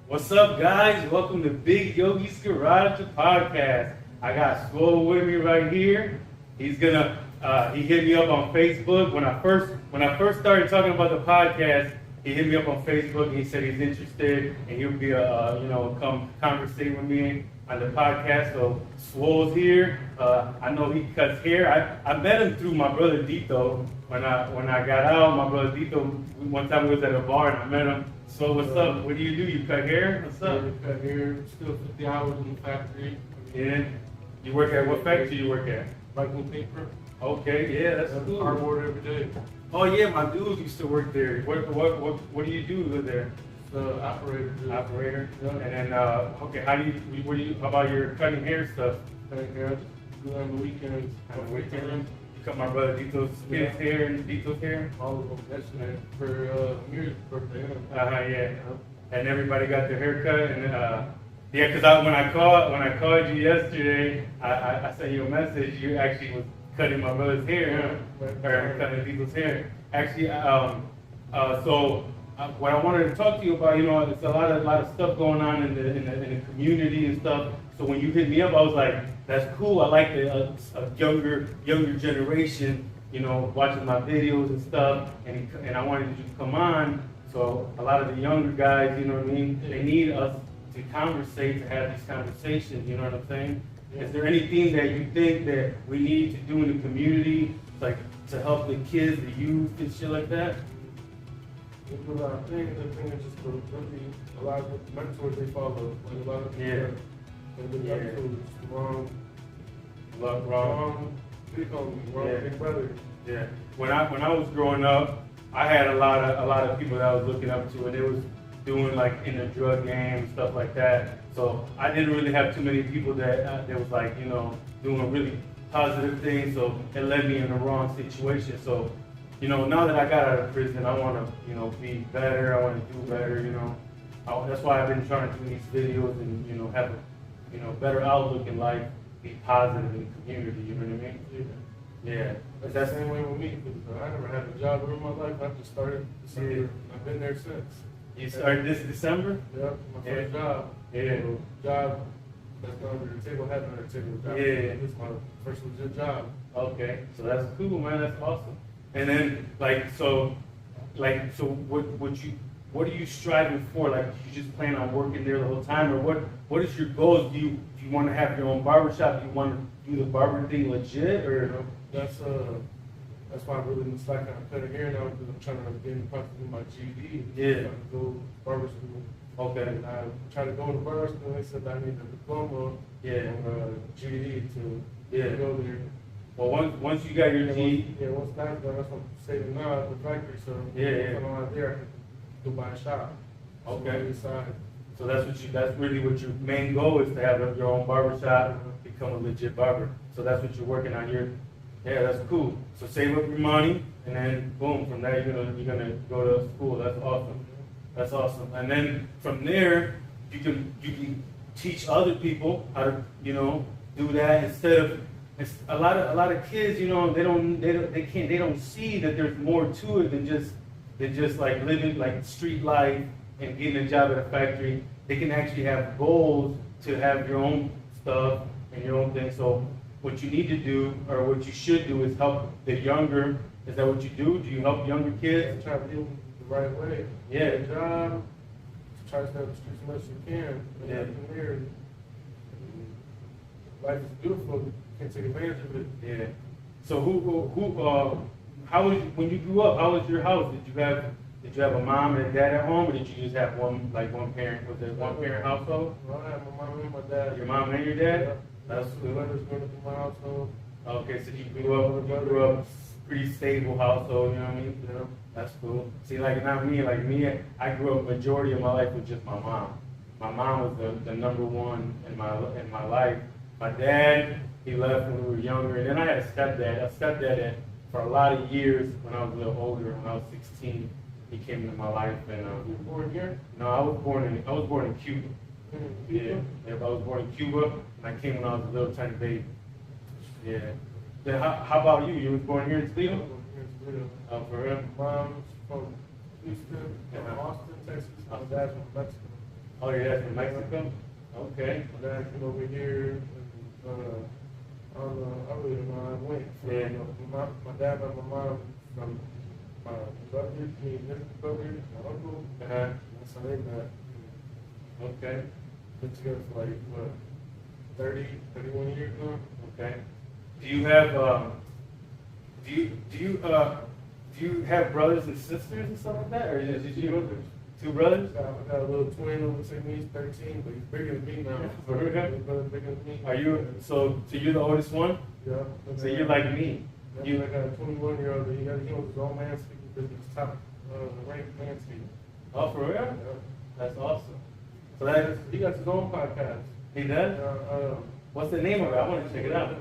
What's up, guys? Welcome to Big Yogi's Garage the podcast. I got Swuo with me right here. He's gonna he hit me up on Facebook when I first started talking about the podcast. He hit me up on Facebook and he said he's interested and he'll be come conversate with me on the podcast. So Swuo's here. I know he cuts hair. I met him through my brother Dito when I got out. My brother Dito, one time we was at a bar and I met him. So what's up? What do? You cut hair? What's up? Yeah, cut hair. Still 50 hours in the factory. Yeah. You work at what factory you work at? Writing paper. Okay, yeah, that's cool. Cardboard every day. Oh yeah, my dude used to work there. What do you do there? The operator. Operator. Yeah. And then okay, how about your cutting hair stuff? Cutting hair. Do that on the weekends. On the weekend? You cut my brother Dito's his hair and Dito's hair? All of them. That's it. For Amir's birthday. Yeah. And everybody got their hair cut and yeah, because when I called you yesterday, I sent you a message. You actually was cutting my brother's hair, huh? Or cutting people's hair. Actually, what I wanted to talk to you about, there's a lot of stuff going on in the community and stuff. So when you hit me up, I was like, that's cool. I like the younger generation, watching my videos and stuff. And I wanted you to come on. So a lot of the younger guys, you know what I mean? They need us to conversate, to have these conversations, you know what I'm saying? Is there anything that you think that we need to do in the community, like to help the kids, the youth, and shit like that? There's a lot of things. I think it's just really a lot of the mentors they follow. Like a lot of people that they look up to is wrong. Wrong. Big brother. Yeah. When I was growing up, I had a lot of people that I was looking up to, and they was doing like in the drug game and stuff like that. So I didn't really have too many people that was like, doing really positive things. So it led me in the wrong situation. So, now that I got out of prison, I want to, be better. I want to do better, that's why I've been trying to do these videos and, have a, better outlook in life, be positive in the community, you know what I mean? Yeah. That's the same way with me. Because I never had a job in my life. I just started December. Yeah. I've been there since. You started this December? Yep, my first job. Yeah. So, job that's not under the table, had under the table job. Yeah. This is my first legit job. Okay, so that's cool, man. That's awesome. And then, what are you striving for? Like, you just plan on working there the whole time, or what is your goals? Do you want to have your own barbershop? Do you want to do the barber thing legit, or? That's why I'm really in slack on cutting hair now, because I'm trying to get in the process of my GED. Yeah. Trying to go barber school. Okay. And I tried to go to barber school, and they said I need a diploma. Yeah. And GED to go there. Well, once you got your GED. Once that's done, that's what I'm saving now at the factory. So if I'm out there, I can go buy a shop. Okay. So that's really what your main goal is, to have your own barbershop, become a legit barber. So that's what you're working on here. Yeah, that's cool. So save up your money, and then boom, from there you're gonna go to school. That's awesome. That's awesome. And then from there, you can teach other people how to do that, instead of a lot of kids, they don't see that there's more to it than just like living like street life and getting a job at a factory. They can actually have goals to have your own stuff and your own thing. So what you need to do, or what you should do, is help the younger. Is that what you do? Do you help younger kids? Try to do the right way. Yeah. Get a job. Try to stay on the streets as much as you can. And from there, life is beautiful. You can take advantage of it. Yeah. So how was, when you grew up? How was your house? Did you have a mom and a dad at home, or did you just have one parent? Was it one parent household? Well, I had my mom and my dad. Your mom and your dad? Yeah. That's The cool. brothers going through my household. Okay, so you grew up pretty stable household, you know what I mean? Yeah. That's cool. See, like me, I grew up, majority of my life with just my mom. My mom was the number one in my life. My dad, he left when we were younger, and then I had a stepdad that for a lot of years, when I was a little older, when I was 16, he came into my life. And You were born here? no, I was born in Cuba. Cuba? Yeah, I was born in Cuba, and I came when I was a little tiny baby. Yeah. Then how about you? You was born here in Toledo? Oh, for real? Mom's from Houston, from Austin, Texas. My dad's from Mexico. Oh, your dad's from Mexico? Okay. My dad came over here, and, I don't know, I really don't know how I went. Yeah. My dad and my mom from my brother, his brother, my uncle, Uh-huh. that's how they met. Okay. Been together for like, what, 30, 31 years now? Okay. Do you have do you have brothers and sisters and stuff like that, or is it you? Brothers. Two brothers? I got a little twin over the me, he's 13, but he's bigger than me now. For real? His brother's bigger than me. Are you so you're the oldest one? Yeah. So you're like me. You I got a 21-year-old, he owns his own landscaping business, top ranked landscaping. Oh, for real? Yeah. That's awesome. So He got his own podcast. he does? What's the name of it? I want to check it out.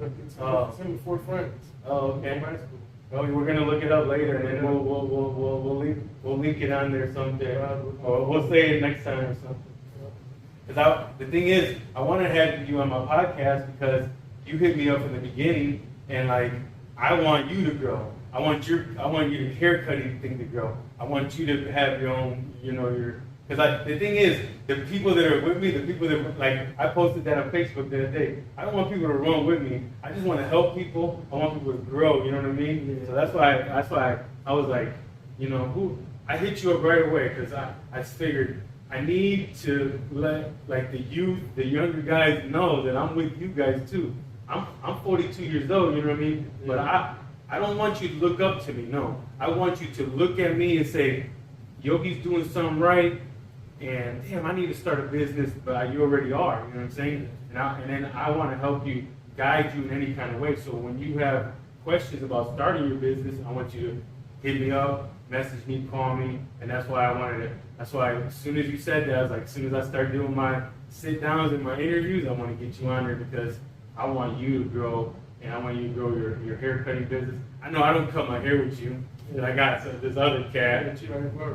It's him with 4 friends. Oh, okay. From high school. Oh, we're gonna look it up later, and then we'll link it on there someday, or we'll say it next time or something. Because the thing is, I want to have you on my podcast because you hit me up in the beginning, and like I want you to grow. I want your haircutting thing to grow. I want you to have your own, because the thing is, the people that are with me, the people that, like, I posted that on Facebook the other day. I don't want people to run with me. I just want to help people. I want people to grow, you know what I mean? So that's why I was like, I hit you up right away, because I figured I need to let, like, the youth, the younger guys know that I'm with you guys too. I'm 42 years old, you know what I mean? But I don't want you to look up to me, no. I want you to look at me and say, Yogi's doing something right, and damn, I need to start a business, but you already are, you know what I'm saying? And then I want to help you, guide you in any kind of way. So when you have questions about starting your business, I want you to hit me up, message me, call me, and that's why as soon as you said that, I was like, as soon as I start doing my sit downs and my interviews, I want to get you on there because I want you to grow, and I want you to grow your hair cutting business. I know I don't cut my hair with you. I got this other cat,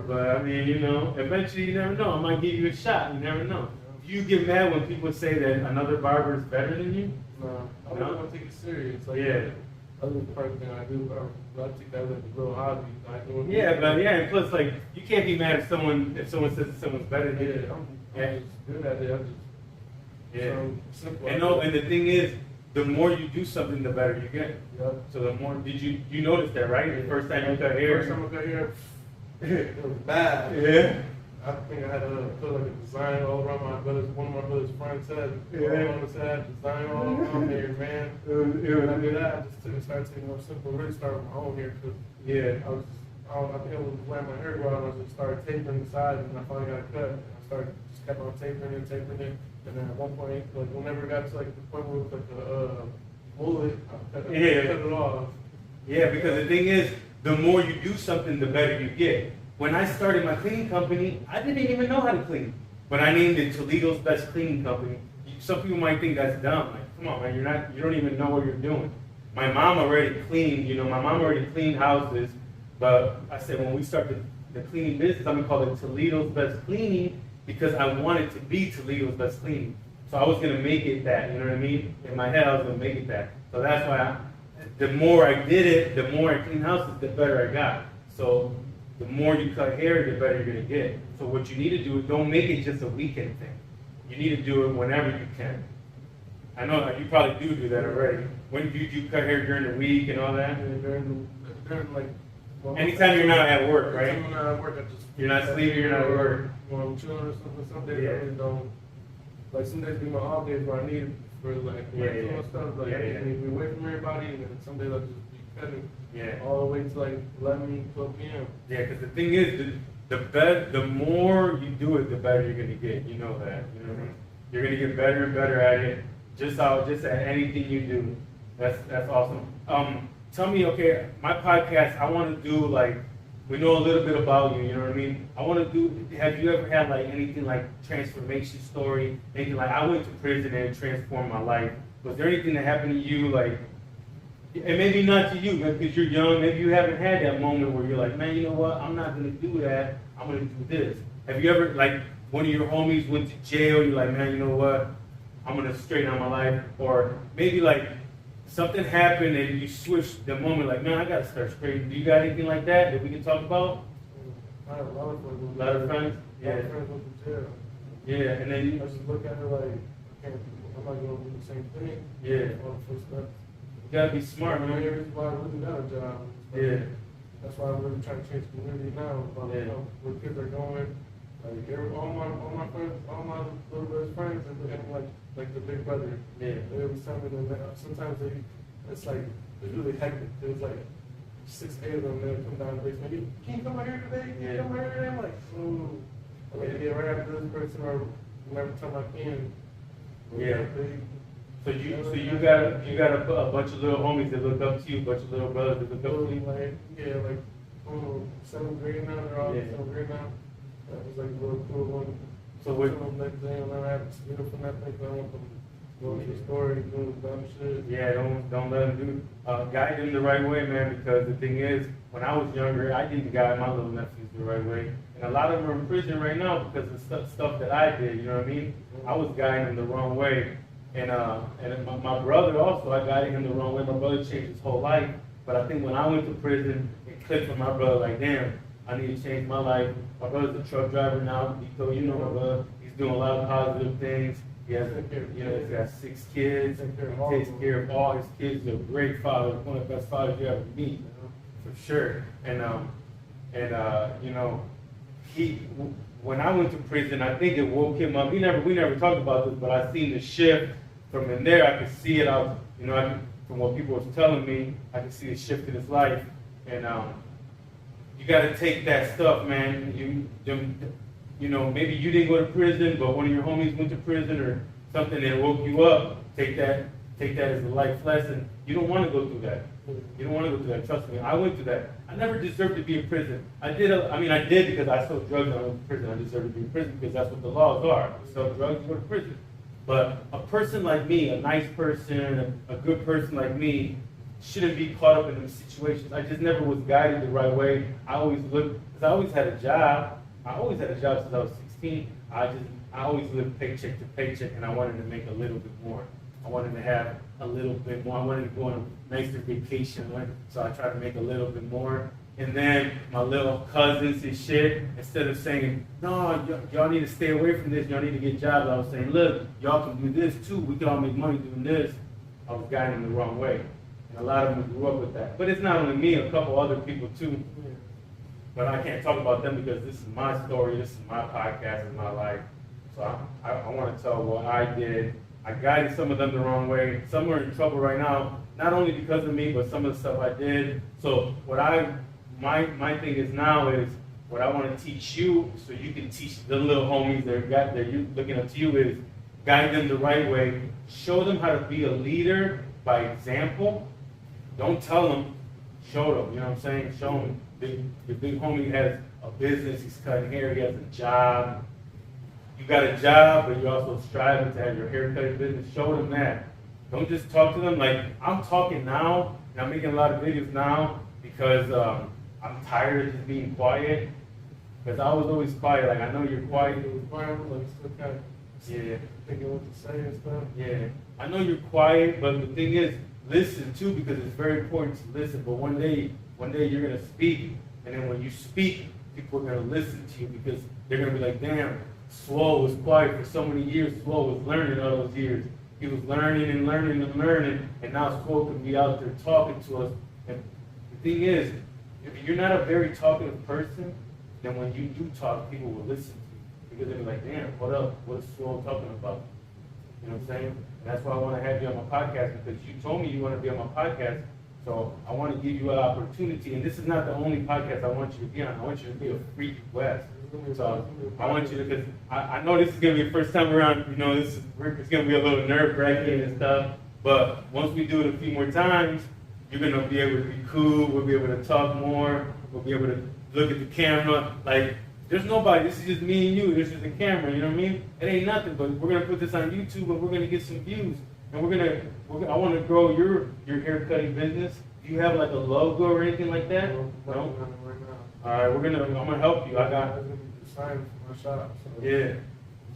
but I mean, eventually you never know. I might give you a shot. You never know. Do you get mad when people say that another barber is better than you? No, I don't want to take it serious. Like, Yeah. Other part thing I do, but I take that as a little hobby. And plus, like, you can't be mad if someone says that someone's better than you. I'm just good at it. Simple. And the thing is, the more you do something, the better you get. Yep. So the more, you notice that, right? The first time you cut hair. First time I cut hair, it was bad. Yeah. I think I had to put like a design all around one of my brother's friends said, Yeah. on the side, design all around here, man. When I did that, I just started taking more simple, really started with my own hair, because I think I was wearing my hair well, and I just started tapering the sides, and I finally got a cut. I just kept on tapering it. And then at one point, like whenever it got to like the point where it was like a bullet, I cut it off. Yeah, because the thing is, the more you do something, the better you get. When I started my cleaning company, I didn't even know how to clean. But I named it Toledo's Best Cleaning Company. Some people might think that's dumb. Like, come on, man, you don't even know what you're doing. My mom already cleaned, cleaned houses. But I said, when we start the cleaning business, I'm gonna call it Toledo's Best Cleaning, because I wanted to be Toledo's Best Cleaning. So I was going to make it that, you know what I mean? In my head, I was going to make it that. So that's why the more I did it, the more I cleaned houses, the better I got. So the more you cut hair, the better you're going to get. So what you need to do is don't make it just a weekend thing. You need to do it whenever you can. I know you probably do that already. When do you cut hair during the week and all that? During Anytime you're not at work, right? Anytime I'm not at work, You're not sleeping, you're not at work. When I'm chilling or something, some days I really don't. Like some days be my off days where I need it for like stuff. Like I need to be away from everybody, and then some days I'll just be cutting all the way to like 11, 12 p.m. Yeah, because the thing is, the more you do it, the better you're gonna get. You know that. You know what I mean? You're gonna get better and better at it. Just at anything you do. That's awesome. Tell me, okay, my podcast, I want to do like, we know a little bit about you, you know what I mean? I want to do, have you ever had like anything like transformation story? Anything like, I went to prison and it transformed my life. Was there anything that happened to you like, and maybe not to you, because you're young, maybe you haven't had that moment where you're like, man, you know what, I'm not going to do that, I'm going to do this. Have you ever, like, one of your homies went to jail, you're like, man, you know what, I'm going to straighten out my life? Or maybe like, something happened and you switched the moment, like, man, I got to start straightening. Do you got anything like that we can talk about? I have a lot of friends. A lot of friends? Yeah. A lot of friends went to jail. Yeah, and then I just look at her like, I'm not gonna do the same thing. yeah, All the first steps. you gotta be smart, I mean, man. here's why I really got a job. Yeah, That's why I'm really trying to change the community now. About where kids are going. All my friends, all my little brother's friends, and like the big brother. yeah, They always tell me that sometimes it's like it's really hectic. There's like 6, 8 of them that come down the basement. Can you come out here today? Can you come out here today? I'm like, ooh. Okay, yeah, right after this person or whenever time I can. yeah. So you got a bunch of little homies that look up to you, a bunch of little brothers that look up to you. Like, yeah, like 7th grade now, they're all in 7th grade now. That was like a real cool one. So what? Next day, I'll never have to spit up from that thing. I want them going to the store and doing dumb shit. Yeah, don't let them do. Guide them the right way, man. Because the thing is, when I was younger, I didn't guide my little nephews the right way, and a lot of them are in prison right now because of stuff that I did. You know what I mean? I was guiding them the wrong way, and my brother also, I guided him the wrong way. My brother changed his whole life, but I think when I went to prison, it clicked with my brother. Like, damn, I need to change my life. My brother's a truck driver now. You know my brother. He's doing a lot of positive things. He has, he's got 6 kids. He takes care of all his kids. He's a great father, one of the best fathers you ever meet, for sure. And you know, when I went to prison, I think it woke him up. We never talked about this, but I seen the shift from in there. I could see it out, from what people was telling me, I could see the shift in his life. And you got to take that stuff, man. You know, maybe you didn't go to prison, but one of your homies went to prison or something that woke you up. Take that as a life lesson. You don't want to go through that. You don't want to go through that. Trust me, I went through that. I never deserved to be in prison. I did because I sold drugs and I went to prison. I deserved to be in prison because that's what the laws are. You sell drugs, you go to prison. But a person like me, a nice person, a good person like me, shouldn't be caught up in these situations. I just never was guided the right way. I always had a job. I always had a job since I was 16. I always lived paycheck to paycheck, and I wanted to make a little bit more. I wanted to have a little bit more. I wanted to go on a nicer vacation, so I tried to make a little bit more. And then my little cousins and shit, instead of saying, no, y'all need to stay away from this, y'all need to get jobs, I was saying, look, y'all can do this too. We can all make money doing this. I was guiding them the wrong way. And a lot of them grew up with that. But it's not only me, a couple other people too. But I can't talk about them because this is my story, this is my podcast, it's my life. So I want to tell what I did. I guided some of them the wrong way. Some are in trouble right now, not only because of me, but some of the stuff I did. So my thing is now is what I want to teach you, so you can teach the little homies that you looking up to you, is guide them the right way. Show them how to be a leader by example. Don't tell them, show them. You know what I'm saying? Show them. Your big homie has a business, he's cutting hair, he has a job. You got a job, but you're also striving to have your haircutting business. Show them that. Don't just talk to them like I'm talking now, and I'm making a lot of videos now because I'm tired of just being quiet. Because I was always quiet. Like, I know you're quiet. Like, still kind of thinking what to say and stuff. Yeah. I know you're quiet, but the thing is, listen too, because it's very important to listen. But one day you're going to speak, and then when you speak, people are going to listen to you because they're going to be like, damn, Swuo was quiet for so many years. Swuo was learning all those years. He was learning and learning and learning, and now Swuo can be out there talking to us. And the thing is, if you're not a very talkative person, then when you do talk, people will listen to you because they'll be like, damn, what up? What is Swuo talking about? You know what I'm saying? And that's why I want to have you on my podcast, because you told me you want to be on my podcast. So I want to give you an opportunity, and this is not the only podcast I want you to be on. I want you to be a free West. So I want you to, because I know this is going to be the first time around, it's going to be a little nerve-wracking and stuff, but once we do it a few more times, you're going to be able to be cool, we'll be able to talk more, we'll be able to look at the camera. Like, there's nobody, this is just me and you, this is the camera, you know what I mean? It ain't nothing, but we're going to put this on YouTube, and we're going to get some views. And I want to grow your hair cutting business. Do you have like a logo or anything like that? No? All right, I'm gonna help you. I got sign for my shop. So. Yeah.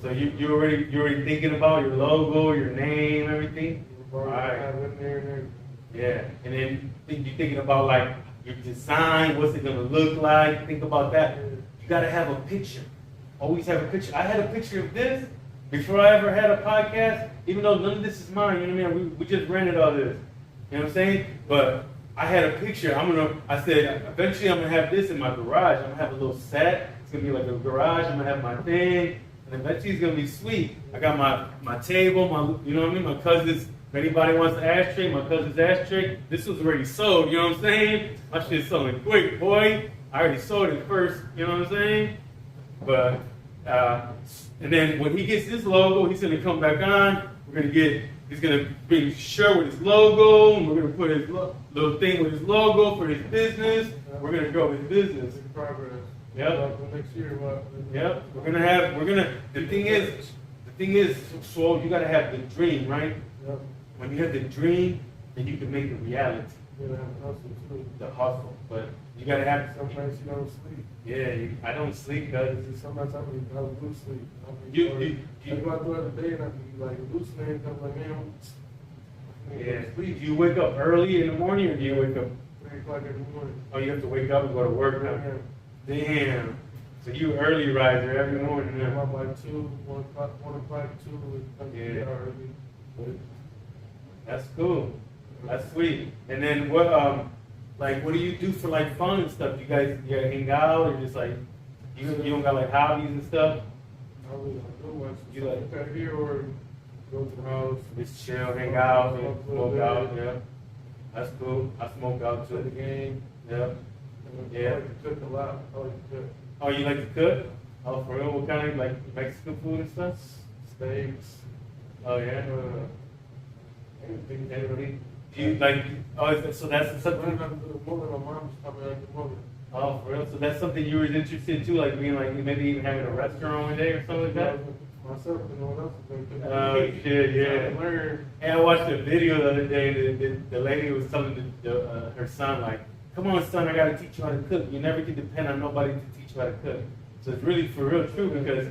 So you already thinking about your logo, your name, everything? All right. Yeah. And then you're thinking about like your design, what's it gonna look like? Think about that. You gotta have a picture. always have a picture. I had a picture of this before I ever had a podcast, even though none of this is mine, you know what I mean? We just rented all this. You know what I'm saying? But I had a picture. I said, eventually I'm gonna have this in my garage. I'm gonna have a little set. It's gonna be like a garage. I'm gonna have my thing. And eventually it's gonna be sweet. I got my table, you know what I mean? My cousin's, if anybody wants an ashtray, my cousin's ashtray. This was already sold, you know what I'm saying? My shit's selling quick, boy. I already sold it first, you know what I'm saying? But, and then when he gets this logo, he's gonna come back on. He's gonna bring a shirt with his logo, and we're gonna put his little thing with his logo for his business. We're gonna grow his business. In progress. Yep. Next year, what? Yep. The thing is, Swuo, you gotta have the dream, right? Yep. When you have the dream, then you can make it reality. You gotta have hustle too. The hustle, but you gotta have. Sometimes you don't sleep. Yeah, I don't sleep, cause Sometimes I lose sleep. You go out throughout the day and I be like hallucinating. I'm like, man, yeah. Do you wake up early in the morning, or do you wake up? 3 o'clock in the morning. Oh, you have to wake up and go to work now. Damn. So you early riser every morning I'm now. up like 1 o'clock, 2, and Yeah. early. That's cool. That's sweet. And then what do you do for like fun and stuff? You guys hang out, or just like you don't got like hobbies and stuff? I really don't do much. You like- Cut here or go to the house. Just chill, hang out, and smoke out. Yeah, that's cool. I smoke out Play the too. game. Yeah. Yeah. I like to cook a lot. I like to cook Oh, you like to cook? Oh, for real? What kind of like Mexican food and stuff? steaks. Oh yeah. Anything. Everybody. Do you like? So that's something. More than my mom's probably like the moment. Oh, for real? So that's something you were interested in too, like being like maybe even having a restaurant one day or something like that? Myself and no one else is going to cook. Oh shit, yeah. Learn. And I watched a video the other day. The lady was telling her son like, "Come on, son, I gotta teach you how to cook. You never can depend on nobody to teach you how to cook." So it's really for real true, because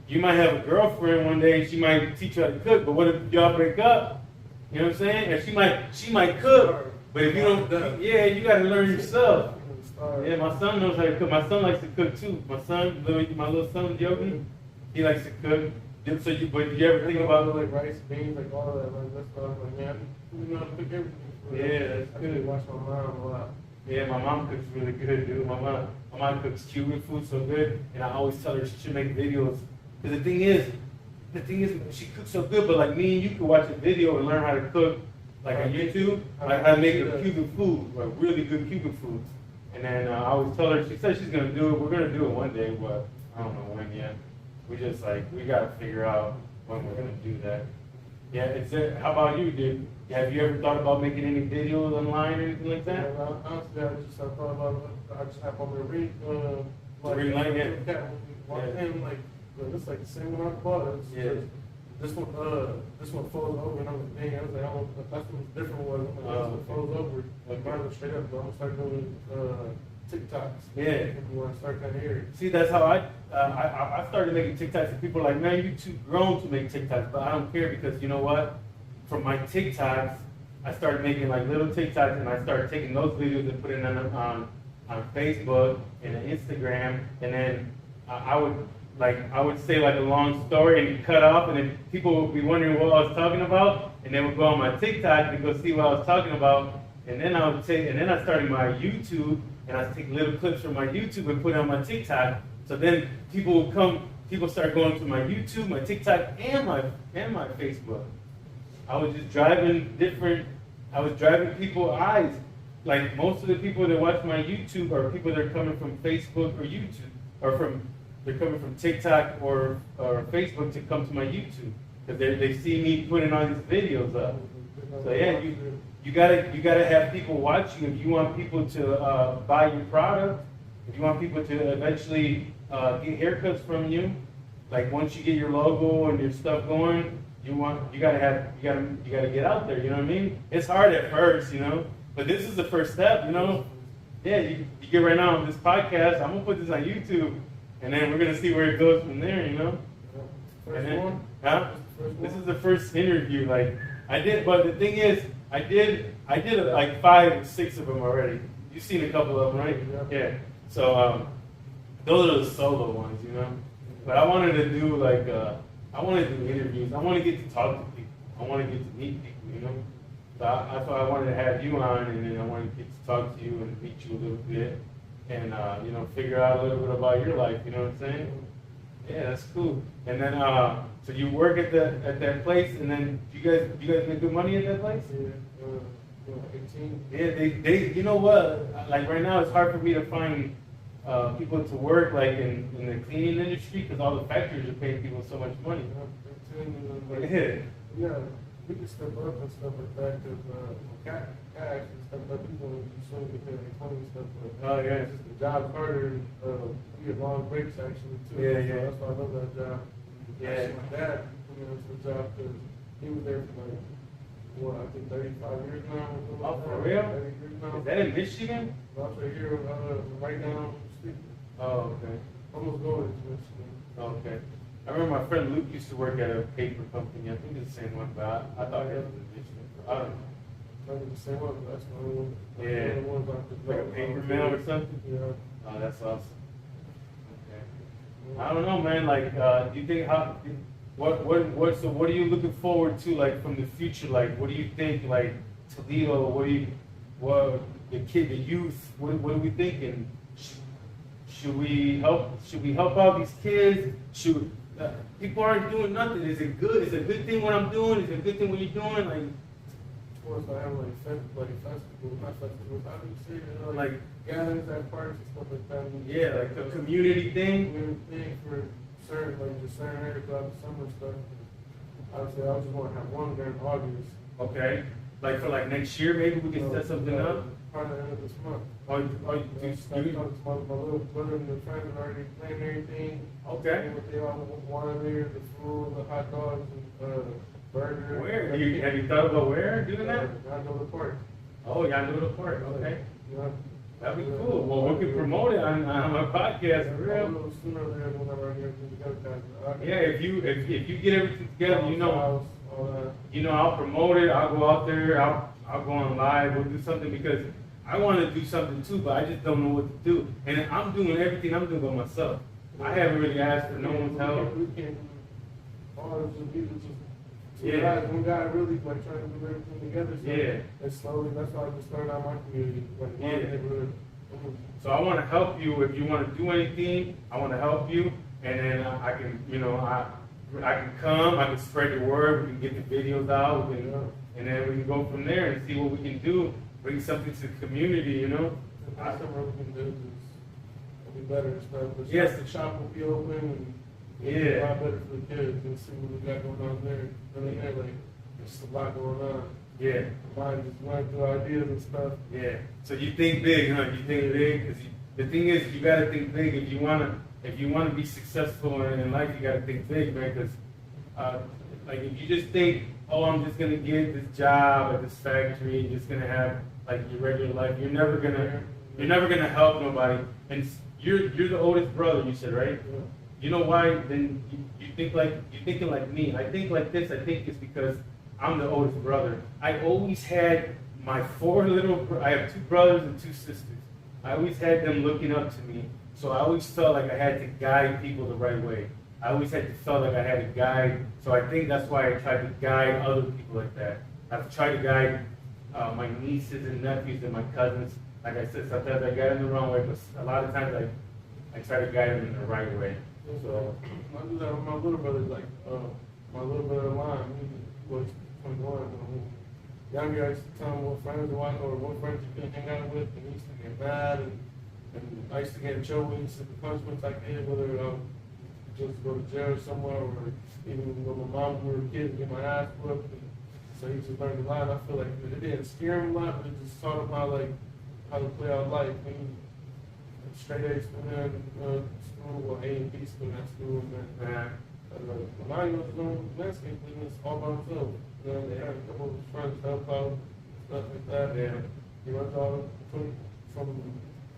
you might have a girlfriend one day, she might teach you how to cook, but what if y'all break up? You know what I'm saying? And she might cook, but if you don't, yeah, you gotta learn yourself. Yeah, my son knows how to cook. My son likes to cook too. My little son, Yogi'Z, he likes to cook. But do you ever think about like rice, beans, like all that, like that stuff? Like, man, you know how to cook everything. Yeah, that's I good. really watch my mom a lot. Yeah, my mom cooks really good, dude. My mom cooks Cuban food so good, and I always tell her she should make videos. Because the thing is, she cooks so good, but like me and you could watch a video and learn how to cook, like on YouTube, like how to make a Cuban food, like really good Cuban food. And then I always tell her, she said she's gonna do it. We're gonna do it one day, but I don't know when yet. We just like we gotta figure out when we're gonna do that. Yeah, how about you, dude? Have you ever thought about making any videos online or anything like that? Yeah, honestly, I thought about it. I just have on the read. Read line, yeah. Walk in, like, this like the same one I bought. Yeah. This one folds over, and I'm like, dang, I was like, that's what's different was. This one folds over. Like, mine was straight up, but I'm gonna start doing TikToks. Yeah. If you want to start that here. See, that's how I started making TikToks, and people are like, man, you're too grown to make TikToks, but I don't care, because you know what? From my TikToks, I started making like little TikToks, and I started taking those videos and putting them on Facebook and Instagram, and then I would say like a long story and cut off, and then people would be wondering what I was talking about, and they would go on my TikTok and go see what I was talking about, and then I started my YouTube, and I take little clips from my YouTube and put it on my TikTok. So then people start going to my YouTube, my TikTok, and my Facebook. I was just driving people's eyes. Like most of the people that watch my YouTube are people that are coming from Facebook or YouTube, or they're coming from TikTok or Facebook to come to my YouTube, because they see me putting all these videos up. So yeah, you gotta have people watch you if you want people to buy your product. If you want people to eventually get haircuts from you, like once you get your logo and your stuff going, you gotta get out there. You know what I mean? It's hard at first, you know, but this is the first step. You know, yeah. You get right now on this podcast. I'm gonna put this on YouTube, and then we're gonna see where it goes from there. You know. First one? Huh? This is the first interview. Like I did, but the thing is, I did like 5 or 6 of them already. You've seen a couple of them, right? Yeah. So those are the solo ones, you know. But I wanted to do like, I want to do interviews. I want to get to talk to people. I want to get to meet people, you know? So that's why I wanted to have you on, and then I wanted to get to talk to you and meet you a little bit, and you know, figure out a little bit about your life. You know what I'm saying? Yeah, that's cool. And then, so you work at that place, and then you guys make good money at that place? Yeah, 18. Yeah, they, you know what? Like right now, it's hard for me to find people to work like in the cleaning industry because all the factories are paying people so much money. Yeah, we can step up and stuff like that because cash and stuff like that. People usually get paid like 20 and stuff like that. Oh yeah. It's just the job's harder. You get long breaks actually too. Yeah, so yeah. That's why I love that job. Yeah. Actually, my dad put me into the job because he was there for like, what, I think 35 years now. Oh, for real? 30 years now. Is that in Michigan? I'm right here, right now. Oh, okay. Almost going to Michigan. Okay. I remember my friend Luke used to work at a paper company. I think it's the same one, but I thought it was in Michigan. I don't know. Maybe the same one, but that's the only one. Yeah. The ones I could Like a paper mill or something? Yeah. Oh, that's awesome. Okay. I don't know, man. Like, do you think so what are you looking forward to, like, from the future? Like, what do you think, like, Toledo, the youth, what are we thinking? Should we help out these kids? People aren't doing nothing. Is it good? Is it a good thing what I'm doing? Is it a good thing what you're doing? Like, Of course, I have festivals, not festivals. How do you say it? Like gatherings at parks and stuff like that. Yeah, like a community thing. Community thing for certain, like just certain area clubs, summer stuff. I would say I just want to have one during August. Okay. Like for like next year, maybe we can set something up. Probably the end of this month. My little brother and the friends have already planned everything. Okay. What they all wanted there, the food, the hot dogs, and burgers. Where? Have you thought about where doing that? I know the park. Oh, y'all do the park. Okay. Yeah. That'd be cool. Well, we can promote it on my podcast for real. Sooner or later, whenever I get everything together. Yeah, if you get everything together, you know, all I'll promote it. I'll go out there. I'll go on live. We'll do something because I want to do something too, but I just don't know what to do. And I'm doing everything I'm doing by myself. I haven't really asked for no one's help. We can't all just people just. Yeah. One guy really like trying to do everything together. So Yeah. And slowly, that's why I just started out my community. Like my Yeah. neighborhood. So I want to help you. If you want to do anything, I want to help you. And then I can, I can come. I can spread the word. We can get the videos out. And then we can go from there and see what we can do. Bring something to the community, you know. I think what we can do is it'll be better and stuff. But Yes. the shop will be open and Yeah. it'll be a lot better for the kids and see what we got going on there. Like, there's a lot going on. Yeah. Mine just went through ideas and stuff. Yeah. So you think big, huh? You think big, because the thing is, you gotta think big if you wanna be successful in life. You gotta think big, man. Because like if you just think, oh, I'm just gonna get this job at this factory, just gonna have like your regular life, you're never gonna help nobody. And you're the oldest brother, you said, right? Yeah. You know why? Then you're thinking like me. I think like this. I think it's because I'm the oldest brother. I always had my I have 2 brothers and 2 sisters. I always had them looking up to me. So I always felt like I had to guide people the right way. I always had to feel like I had to guide. So I think that's why I tried to guide other people like that. I've tried to guide my nieces and nephews and my cousins. Like I said, sometimes I guide them the wrong way, but a lot of times I try to guide them in the right way. So I do that with my little brother. Like my little brother Lon, he was 21. Younger, I used to tell him what friends or what friends you couldn't hang out with, and he used to get mad, and I used to get in trouble. He used to punishments I did, whether just go to jail somewhere, or even when my mom and we were kids, get my ass whooped. So he just learned a lot. And I feel like it didn't scare him a lot, but it just taught him how to play out life. And straight A school, school, or A and B school, that school, and then now he knows his own landscape business all by himself. They have a couple of his friends help out, stuff like that. Yeah. He runs all from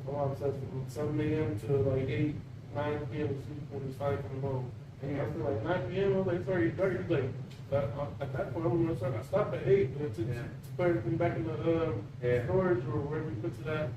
my mom says from 7 a.m. to like 8, 9 p.m. when he's finally coming home. And I feel like 9 p.m. I was like, it's already dark. He's like, at that point, I'm gonna start. I stopped at 8 to put everything back in the storage or wherever he puts it at.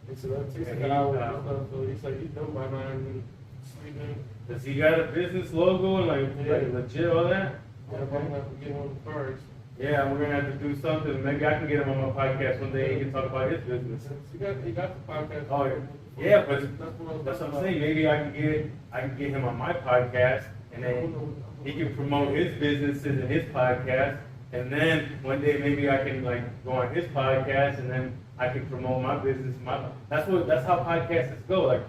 And so that takes like an hour and stuff. So he's like, he's done by 9. And sleeping. Does he got a business logo and like legit all that? Yeah, I'm gonna have to get one of the cars. Yeah, we're gonna have to do something. Maybe I can get him on my podcast one day. He can talk about his business. He got the podcast. Oh yeah, but what that's what I'm saying. Maybe I can get him on my podcast, and then he can promote his businesses and his podcast. And then one day maybe I can like go on his podcast, and then I can promote my business. That's how podcasts go. Like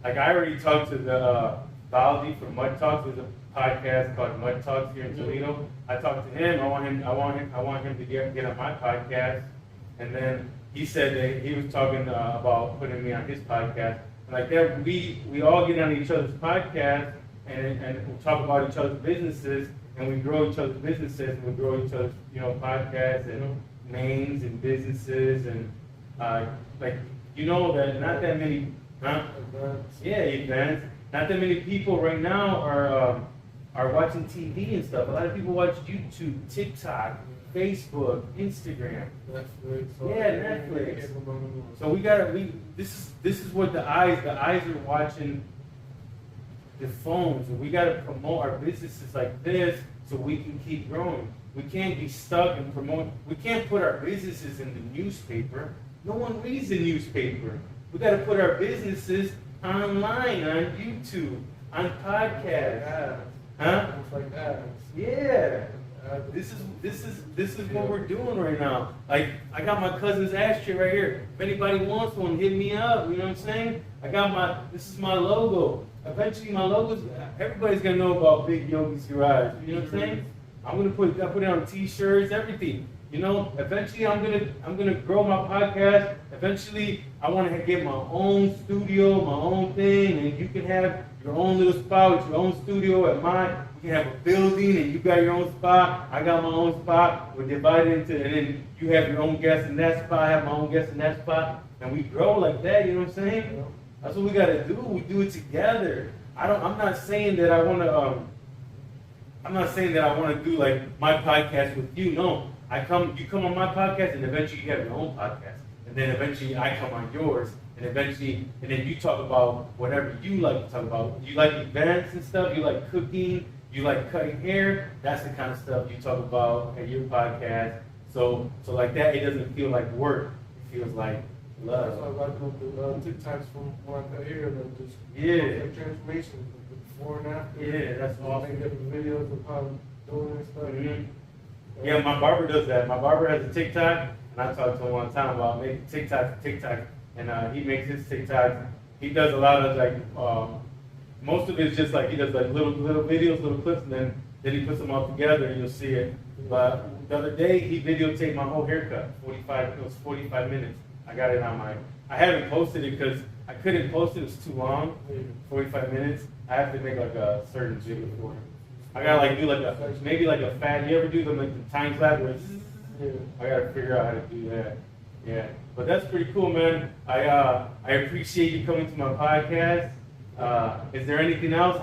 I already talked to the Biology for Mud Talks. There's a podcast called Mud Talks here in Toledo. I talked to him. I want him to get on my podcast. And then he said that he was talking about putting me on his podcast. And like that, we all get on each other's podcast and we talk about each other's businesses, and we grow each other's businesses, and we grow each other's podcasts and names and businesses and that not that many. Huh? Yeah, events. Not that many people right now are watching TV and stuff. A lot of people watch YouTube, TikTok, Facebook, Instagram. Netflix. Yeah, Netflix. So this is what the eyes are watching the phones, and we gotta promote our businesses like this so we can keep growing. We can't be stuck and promote. We can't put our businesses in the newspaper. No one reads the newspaper. We got to put our businesses online, on YouTube, on podcasts. Huh? It's like ads. Yeah. This is what we're doing right now. Like I got my cousin's ashtray right here. If anybody wants one, hit me up. You know what I'm saying? This is my logo. Eventually my logo's, everybody's gonna know about Big Yogi's Garage. You know what I'm saying? I put it on t-shirts, everything. Eventually I'm gonna grow my podcast. Eventually I want to get my own studio, my own thing, and you can have your own little spot with your own studio at mine. You can have a building and you got your own spot. I got my own spot. We're divided into, and then you have your own guest in that spot. I have my own guest in that spot, and we grow like that. You know what I'm saying? That's what we gotta do. We do it together. I'm not saying that I want to. I'm not saying that I want to do like my podcast with you. No. You come on my podcast, and eventually you have your own podcast, and then eventually I come on yours, and then you talk about whatever you like to talk about. You like events and stuff. You like cooking. You like cutting hair. That's the kind of stuff you talk about at your podcast. So like that, it doesn't feel like work. It feels like love. That's why I like the TikToks from when I cut hair, that just Yeah. transformation, the before and after. Yeah, that's awesome. Make different videos of how I'm doing and stuff. Mhm. Yeah, my barber does that. My barber has a TikTok, and I talked to him one time about making TikTok, and he makes his TikToks. He does a lot of most of it's just like he does like little videos, little clips, and then he puts them all together, and you'll see it. But the other day he videotaped my whole haircut. It was 45 minutes. I got it on I haven't posted it because I couldn't post it. It was too long. 45 minutes. I have to make like a certain video for it. I gotta do maybe a fat. You ever do the time lapse where I gotta figure out how to do that. Yeah, but that's pretty cool, man. I appreciate you coming to my podcast. Is there anything else?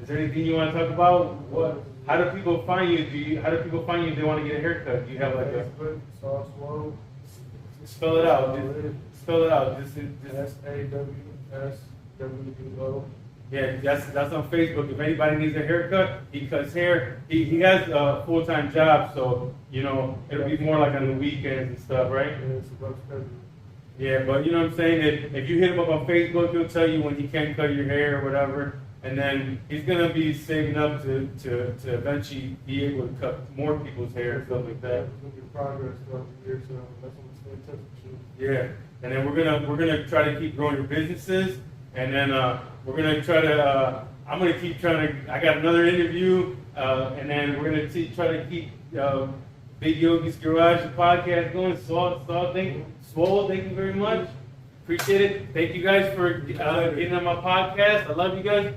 Is there anything you want to talk about? How do people find you? How do people find you if they want to get a haircut? Do you have like a Swuo? Spell it out. Spell it out. Just SAWSWO. Yeah, that's on Facebook. If anybody needs a haircut, he cuts hair. He has a full-time job, so it'll be more like on the weekends and stuff, right? Yeah, it's a rough schedule. Yeah, but you know what I'm saying? If you hit him up on Facebook, he'll tell you when he can't cut your hair or whatever. And then he's gonna be saving up to eventually be able to cut more people's hair and stuff like that. It's gonna be progress throughout the year, so that's what I'm saying. Touch the shoe. Yeah, and then we're gonna try to keep growing your businesses, and then we're gonna try to. I'm gonna keep trying to. I got another interview, and then we're gonna try to keep Big Yogi's Garage podcast going. Swuo, thank you very much. Appreciate it. Thank you guys for getting on my podcast. I love you guys.